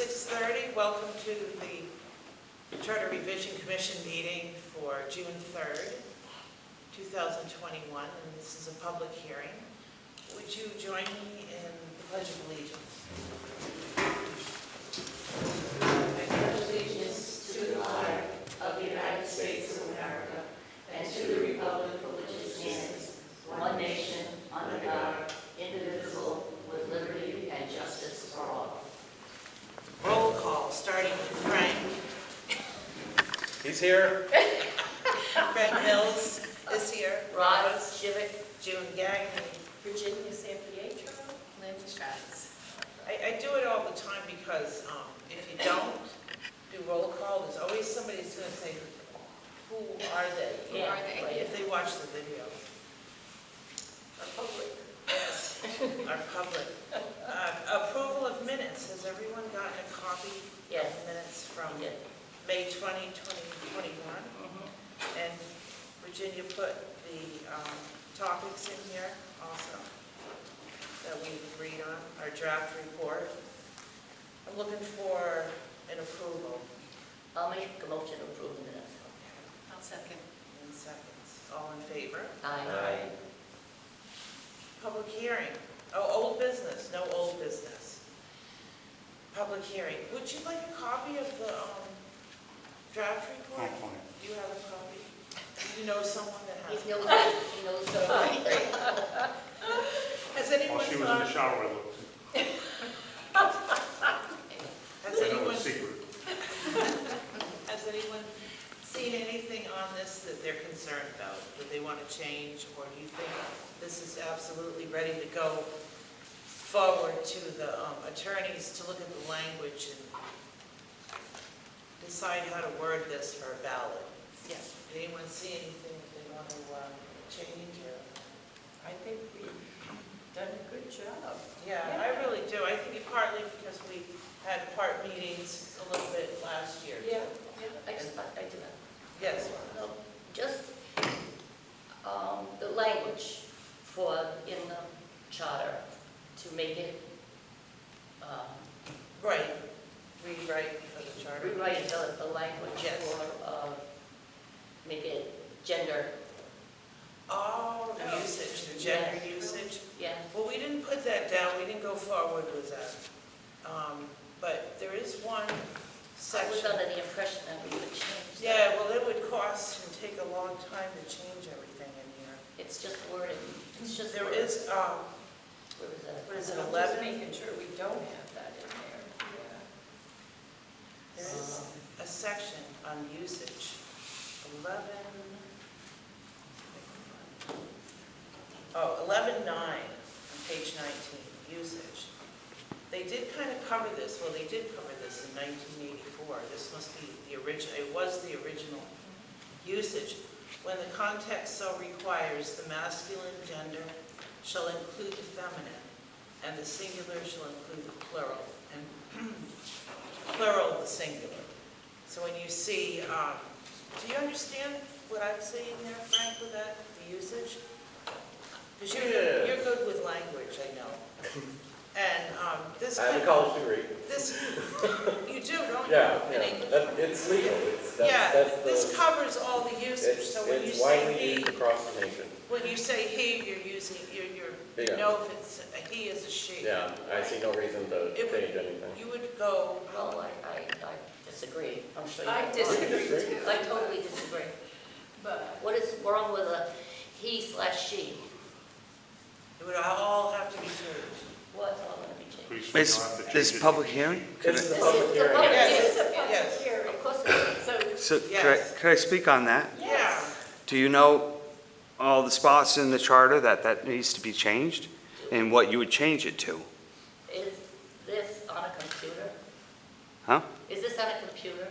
6:30. Welcome to the Charter Revision Commission meeting for June 3rd, 2021, and this is a public hearing. Would you join me in the Pledge of Allegiance? I pledge allegiance to the flag of the United States of America and to the republic for which it stands, one nation, under God, indivisible, with liberty and justice for all. Roll call, starting with Frank. He's here. Frank Mills is here. Rod Shivik, June Gagnon. Virginia San Pietro, Linda Strauss. I do it all the time because if you don't do roll call, there's always somebody who's going to say, who are they? Who are they? Right, if they watch the video. Our public. Yes, our public. Approval of minutes. Has everyone gotten a copy Yes. of minutes from Yeah. May 20, 2021? And Virginia put the topics in here also that we've agreed on, our draft report. I'm looking for an approval. I'll make a motion to approve the minutes. I'll second. In seconds. All in favor? Aye. Public hearing. Oh, old business. No old business. Public hearing. Would you like a copy of the draft report? Do you have a copy? Do you know someone that has? He knows so much. Has anyone While she was in the shower, I looked. Has I know anyone, it's secret. has anyone seen anything on this that they're concerned about, that they want to change, or do you think this is absolutely ready to go forward to the attorneys to look at the language and decide how to word this for a ballot? Yes. Did anyone see anything that they want to change? Or? I think we've done a good job. Yeah, I really do. I think it partly because we had part meetings a little bit last year. Yeah. I do that. Yes. Just the language in the charter to make it Right. Rewrite for the charter. rewrite the language Yes. for make it gender. Oh, the usage, the gender usage. Yeah. Well, we didn't put that down. We didn't go forward with that. But there is one I was section. under the impression that we would change that. Yeah, well, it would cost and take a long time to change everything in here. It's just wording. It's just There wording. is, Where is that? what is it, I'm just 11? making sure we don't have that in there. There is a section on usage. 11. Oh, 11.9 on page 19, usage. They did kind of cover this, well, they did cover this in 1984. This must be the original, it was the original usage. When the context so requires, the masculine gender shall include the feminine, and the singular shall include the plural, and plural the singular. So when you see, do you understand what I'm saying there, Frank, with that, the usage? Because you're good with language, I know. And this I have kind a college degree. this, you do, don't you? Yeah, In yeah. English? It's legal. Yeah, That's this covers all the usage, so when you it's say widely he, used across the nation. when you say he, you're using, you Yeah. know if it's, a he is a she. Yeah, I see no reason to It would- change anything. You would go, Well, I disagree. I'm sure you I don't. disagree disagree. too. I totally disagree. But What is wrong with a he/she? it would all have to be changed. What's all going to be changed? Pretty soon This, you'll have to change this it. public hearing? This is a This public is a hearing. public Yes. it's a public Yes. hearing. Of course it is. So, So Yes. could I speak on that? Yeah. Do you know all the spots in the charter that needs to be changed and what you would change it to? Is this on a computer? Huh? Is this on a computer,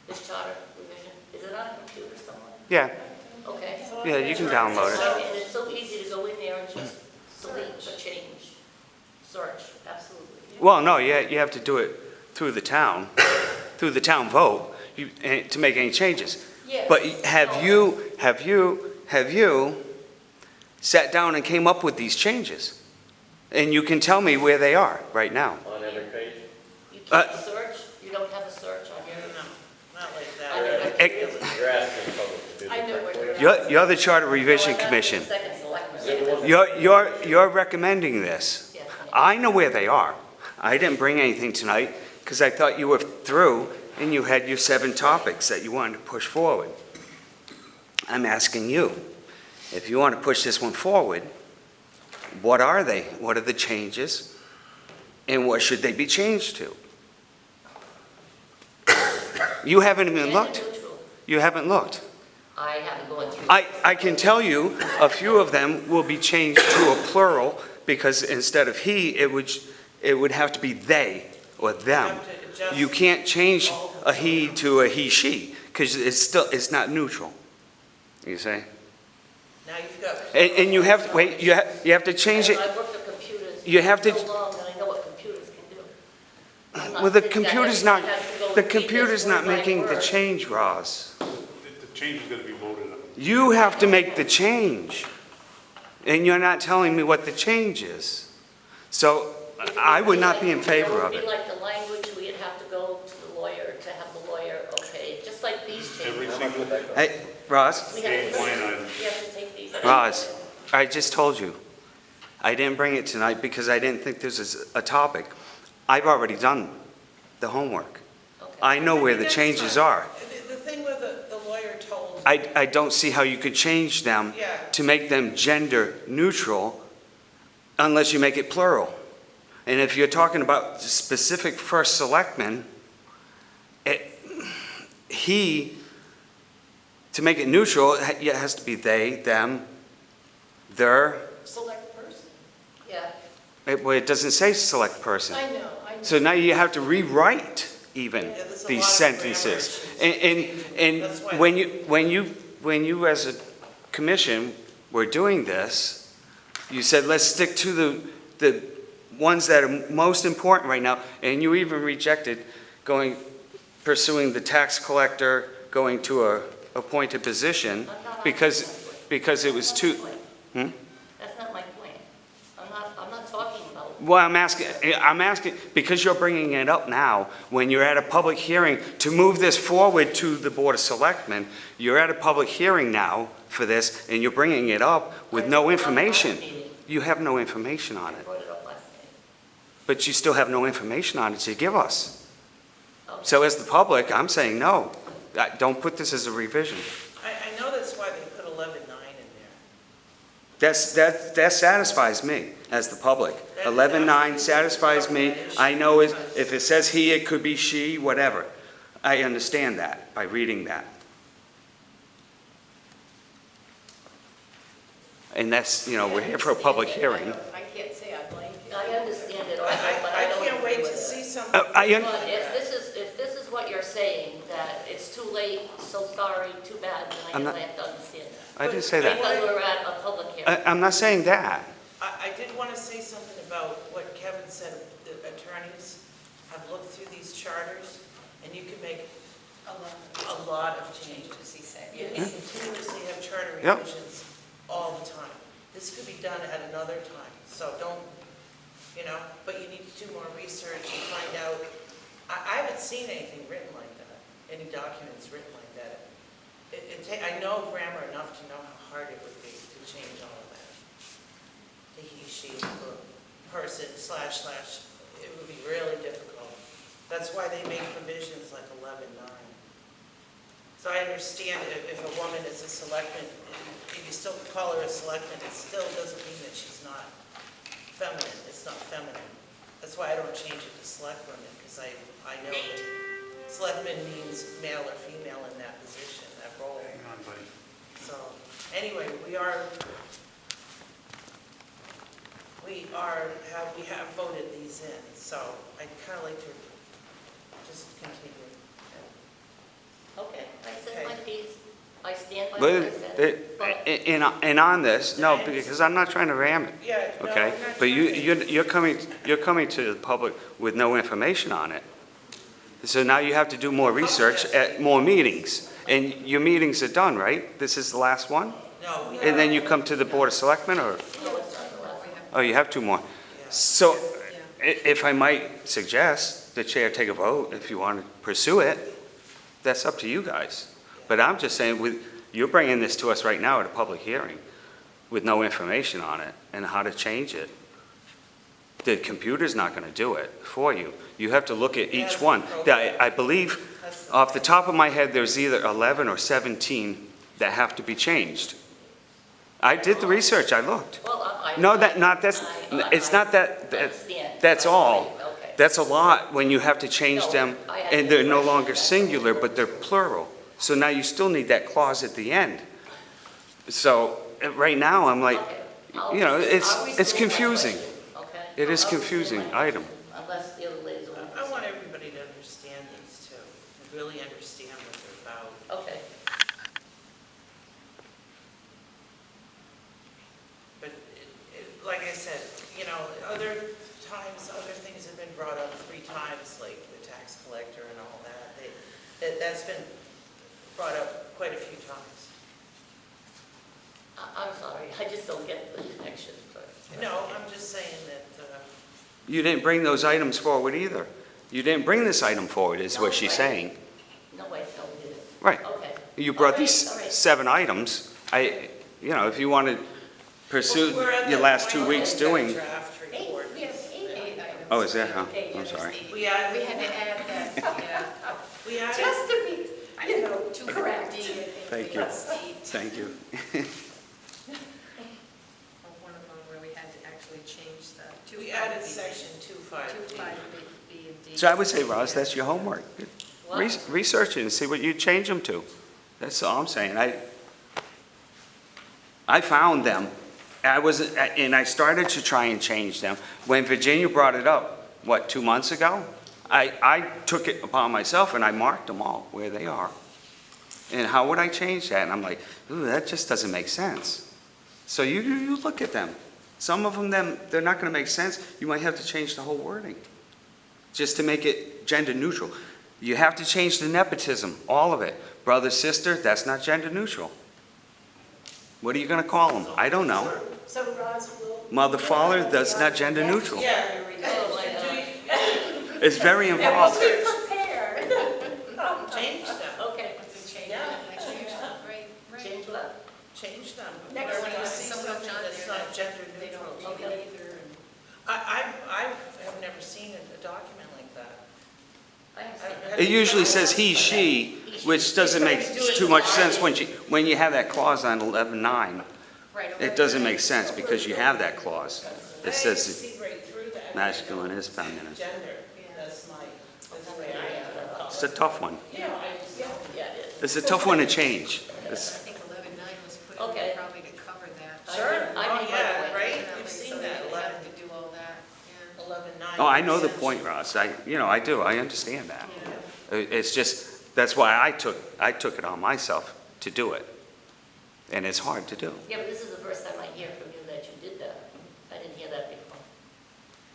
this charter revision? Is it on a computer somewhere? Yeah, Okay. yeah, you can download it. And it's so easy to go in there and just delete or change, search, absolutely. Well, no, you have to do it through the town vote, to make any changes. Yes. But have you sat down and came up with these changes? And you can tell me where they are right now. On every page. You can't search? don't have a search on your? No, not like I know that. that. You're asking the public to do the I know check what for you're you. You're the Charter No, Revision I'm asking Commission. the second selectman. You're recommending this. Yeah. I know where they are. I didn't bring anything tonight because I thought you were through and you had your 7 topics that you wanted to push forward. I'm asking you, if you want to push this one forward, what are they? What are the changes? And what should they be changed to? You haven't even Gender looked. neutral. You haven't looked. I haven't gone through. I can tell you, a few of them will be changed to a plural, because instead of he, it would have to be they or them. have to adjust You can't change all a he to a he, she, because it's not neutral. You see? Now you've got. And you have, wait, you have to change it. I've worked with computers You have to- so long that I know what computers can do. I'm not Well, the sitting down computer's and not, has to go the read this computer's word not by making the word. change, Roz. The change is gonna be voted on. You have to make the change. And you're not telling me what the change is. So I would not be in favor of It it. would be like the language, we'd have to go to the lawyer to have the lawyer, okay, just like these Every changes. single Hey, Roz, We have to, line item. we have to take these. Roz, I just told you, I didn't bring it tonight because I didn't think this is a topic. I've already done the homework. Okay. I know where the That's changes fine. are. The thing where the lawyer told. I don't see how you could change them Yeah. to make them gender neutral unless you make it plural. And if you're talking about specific first selectman, to make it neutral, it has to be they, them, their. Select person. Yeah, Well, it doesn't say select person. I know. So now you have to rewrite even Yeah, there's a these lot of sentences. grammar issues. And That's why- when you as a commission were doing this, you said, let's stick to the ones that are most important right now, and you even rejected pursuing the tax collector, going to a appointed position, I'm not because it was too. Hmm? that's not my point. I'm not talking about, Well, I'm asking, because you're bringing it up now, when you're at a public hearing, to move this forward to the Board of Selectmen, you're at a public hearing now for this, and you're bringing it up with no information. You have no information on I it, brought it up last night. but you still have no information on it to give us. Okay. So as the public, I'm saying no. Don't put this as a revision. I know that's why they put 11.9 in there. That satisfies me as the public. 11.9 satisfies me. I know if it says he, it could be she, whatever. I understand that by reading that. And that's, we're here for a public hearing. I can't say I blame you. I understand it, also, but I I don't can't wait agree to with see it. something. But if this is what you're saying, that it's too late, so sorry, too bad, then I I'm guess not- I have to understand that. I didn't say that. Because we're at a public hearing. I'm not saying that. I did want to say something about what Kevin said. The attorneys have looked through these charters, and you can make a lot of changes. He said. You can continuously have charter Yep. revisions all the time. This could be done at another time, so don't, but you need to do more research and find out. I haven't seen anything written like that, any documents written like that. I know grammar enough to know how hard it would be to change all of that. The he, she, person, // it would be really difficult. That's why they make provisions like 11.9. So I understand if a woman is a selectman, if you still call her a selectman, it still doesn't mean that she's not feminine. It's not feminine. That's why I don't change it to selectwoman, because I know that selectman means male or female in that position, that role. Hang on, buddy. So, anyway, we have voted these in, so I'd kind of like to just continue. Okay, I said my Okay. piece. I stand by what I said. But And on this, no, because I'm not trying to ram it. Yeah, no, Okay, we're not but trying to- you're coming to the public with no information on it. So now you have to do more research at more meetings. And your meetings are done, right? This is the last one? No, we And then you come to the Board of Selectmen, or, no, it's not the last one. oh, you have 2 more? So if I might suggest, the chair take a vote if you want to pursue it. That's up to you guys. But I'm just saying, you're bringing this to us right now at a public hearing with no information on it and how to change it. The computer's not going to do it for you. You have to look at each one. I believe, off the top of my head, there's either 11 or 17 that have to be changed. I did the research, I looked. Well, No, it's not that, that's all. Okay. That's a lot when you have to change them, and they're no longer singular, but they're plural. So now you still need that clause at the end. So, right now, I'm like, you know, it's confusing. Okay. It is I'll confusing rescind my item. motion, Unless the other ladies want to. I want everybody to understand these too, and really understand what they're about. Okay. But like I said, you know, other things have been brought up 3 times, like the tax collector and all that. That's been brought up quite a few times. I'm sorry, I just don't get the connection, but. No, I'm just saying that, You didn't bring those items forward either. You didn't bring this item forward, is what she's saying. No, I don't get it. Right. Okay. You brought All right, these all right. 7 items. You know, if you want to pursue we're at your the last point 2 weeks of the doing. draft report. We have 8 items. Oh, is that, huh? Okay, I'm sorry. We added, We had to add that, yeah. we added, Just to be, you know, to correct. Thank you. Thank you. One of them where we had to actually change the. we added section 2.5. 2.5B and D. So I would say, Roz, that's your homework. Research it and see what you change them to. That's all I'm saying. I found them. And I started to try and change them. When Virginia brought it up, 2 months ago? I took it upon myself and I marked them all where they are. And how would I change that? And I'm like, ooh, that just doesn't make sense. So you look at them. Some of them, they're not going to make sense. You might have to change the whole wording just to make it gender neutral. You have to change the nepotism, all of it. Brother, sister, that's not gender neutral. What are you going to call them? I don't know. So Roz will. Mother, father, that's not gender neutral. Yeah. It's very And involved. we'll be prepared. Change them, Okay. yeah, Change what? change them. Next Whenever you time, see someone something on that's there not gender They don't neutral. need it either. and- I have never seen a document like that. I have seen Have It you usually tried says it? he, she, which doesn't make too much sense when you have that clause on 11.9. Right. It doesn't make sense because you have that clause. It I says see right through that. masculine is feminine. Gender, that's the way I am. It's a tough one. Yeah, I just, Yeah, it is. It's a tough one to change. I It's- think 11.9 was put Okay. in probably to cover that. Sure, I oh made my yeah, point. right, Definitely, you've so seen we that, didn't 11, have to do all that, yeah. 11.9. Oh, I know the point, Ross. I do. I understand that. It's just, that's why I took it on myself to do it. And it's hard to do. Yeah, but this is the first time I hear from you that you did that. I didn't hear that before.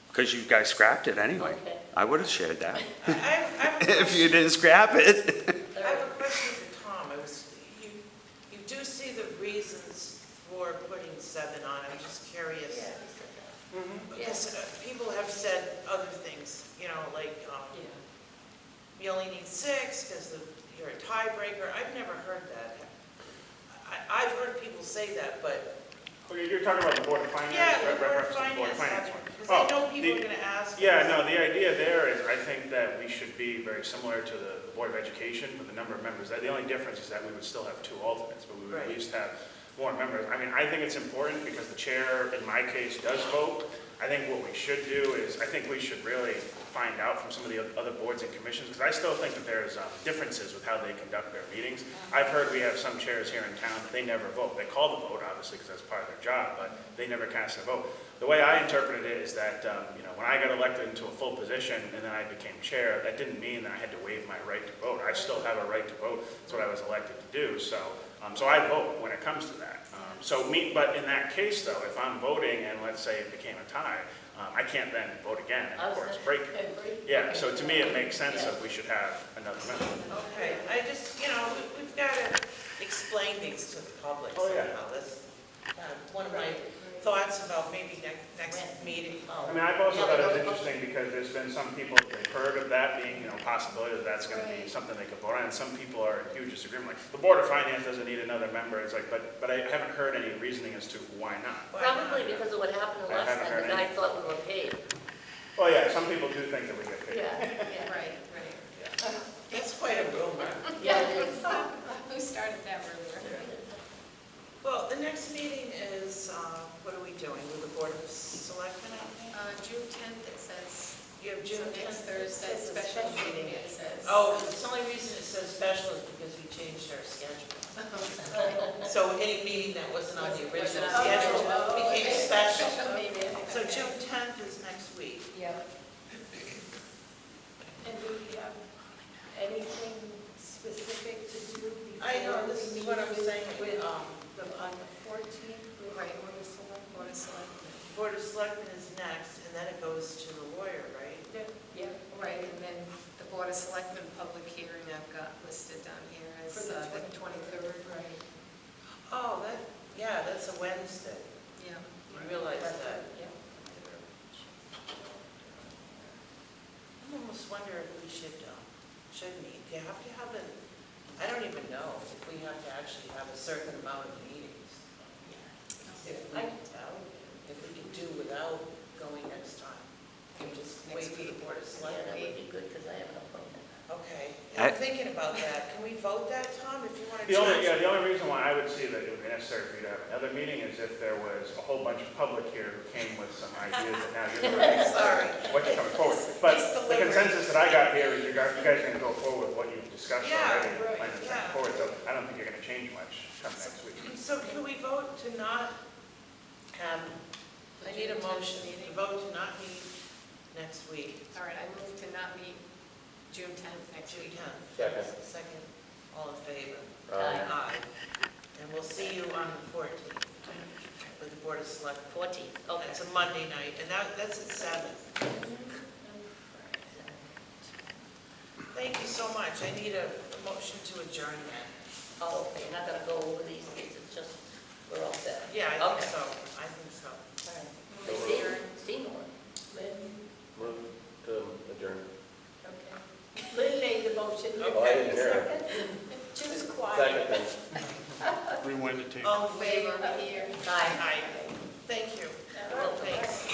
Because you guys scrapped it anyway. Okay. I would have shared that. I have a If you question. didn't scrap it. I have a question for Tom. You do see the reasons for putting 7 on, I'm just curious. Yeah, he said that. Because people have said other things, you know, like, Yeah. you only need 6 because you're a tiebreaker. I've never heard that. I've heard people say that, but, Oh, you're talking about the Board of Finance? yeah, the Board of reference to the Board of Finance, Finance one. because I know Oh, people are going to ask. Yeah, no, the idea there is, I think that we should be very similar to the Board of Education with the number of members. The only difference is that we would still have 2 alternates, but we would at Right. least have more members. I mean, I think it's important because the chair, in my case, does vote. I think what we should do is, I think we should really find out from some of the other boards and commissions, because I still think that there's differences with how they conduct their meetings. I've heard we have some chairs here in town, they never vote. They call the vote, obviously, because that's part of their job, but they never cast a vote. The way I interpreted it is that, when I got elected into a full position and then I became chair, that didn't mean that I had to waive my right to vote. I still have a right to vote. That's what I was elected to do. So I vote when it comes to that. But in that case, though, if I'm voting and let's say it became a tie, I can't then vote again and of course break it. Yeah, so to me, it makes sense that we should have another member. Okay, I just, we've got to explain things to the public Oh, yeah. somehow. That's one of my thoughts about maybe next meeting? Oh. I mean, I've also Yeah, thought it was no, interesting because there's been some people, they've heard of that being, a possibility that that's gonna be something they could vote on, and some people are in huge disagreement, like, the Board of Finance doesn't need another member, it's like, but I haven't heard any reasoning as to why not. Why not? Probably because of what happened I last haven't time, heard the guy thought we were paid. Well, yeah, some people do think that we get paid. Yeah. Right, right. That's quite a rumor. Yeah, it is. Who started that rumor? Well, the next meeting is, what are we doing, with the Board of Selectmen, I think? June 10th, it says. You have June So next 10th? Thursday, It's a special special meeting, meeting. it says. Oh, the only reason it says special is because we changed our schedule. So any meeting that wasn't on the original Wasn't on the schedule original. became Okay. special. meeting. So Okay. June 10th is next week. Yeah. And do we have anything specific to do before? I know, this we is what meet I'm saying, with, on on the 14th, with Right. Board of Select- Board of Selectmen. Board of Selectmen is next, and then it goes to the lawyer, right? Yeah. Right, and then the Board of Selectmen public hearing I've got listed down here as For the the 23rd. Right. Oh, yeah, that's a Wednesday. Yeah. You realize that. Yeah. I almost wonder if we should meet. Do you have to have a, I don't even know if we have to actually have a certain amount of meetings. If we I- could tell, if we could do without going next time, and just wait Next for the week. Board of Yeah, that Selectmen. would be good, because I have an appointment. Okay, I'm thinking about that. Can we vote that, Tom, if you want to The change? only reason why I would see that it would be necessary for you to have another meeting is if there was a whole bunch of public here who came with some ideas that now you're Sorry. what you're coming forward with. But It's the delivery. consensus that I got here is you guys are going to go forward with what you've discussed Yeah, already, right, plan to yeah. take forward, so I don't think you're going to change much come next week. So can we vote to not, I need a motion to vote to not meet next week, All right, I move to not meet June 10th next June week. 10th. Second. Second, all in favor? Aye. Aye. And we'll see you on the 14th with the Board of Selectmen. 14th, okay. It's a Monday night, and that's at 7. Thank you so much. I need a motion to adjourn then. Oh, okay, you're not gonna go over these things, it's just, we're all set. Yeah, I Okay. think so. I think so. All right. Move See, adjourn. see more. Lynn, Move to adjourn. okay. Lynn made the motion. You Oh, I didn't got hear the it. second? Jim's quiet. Second then. Rewind the tape. All in favor? Favor here. Aye. Aye. Thank you. Well, Thanks.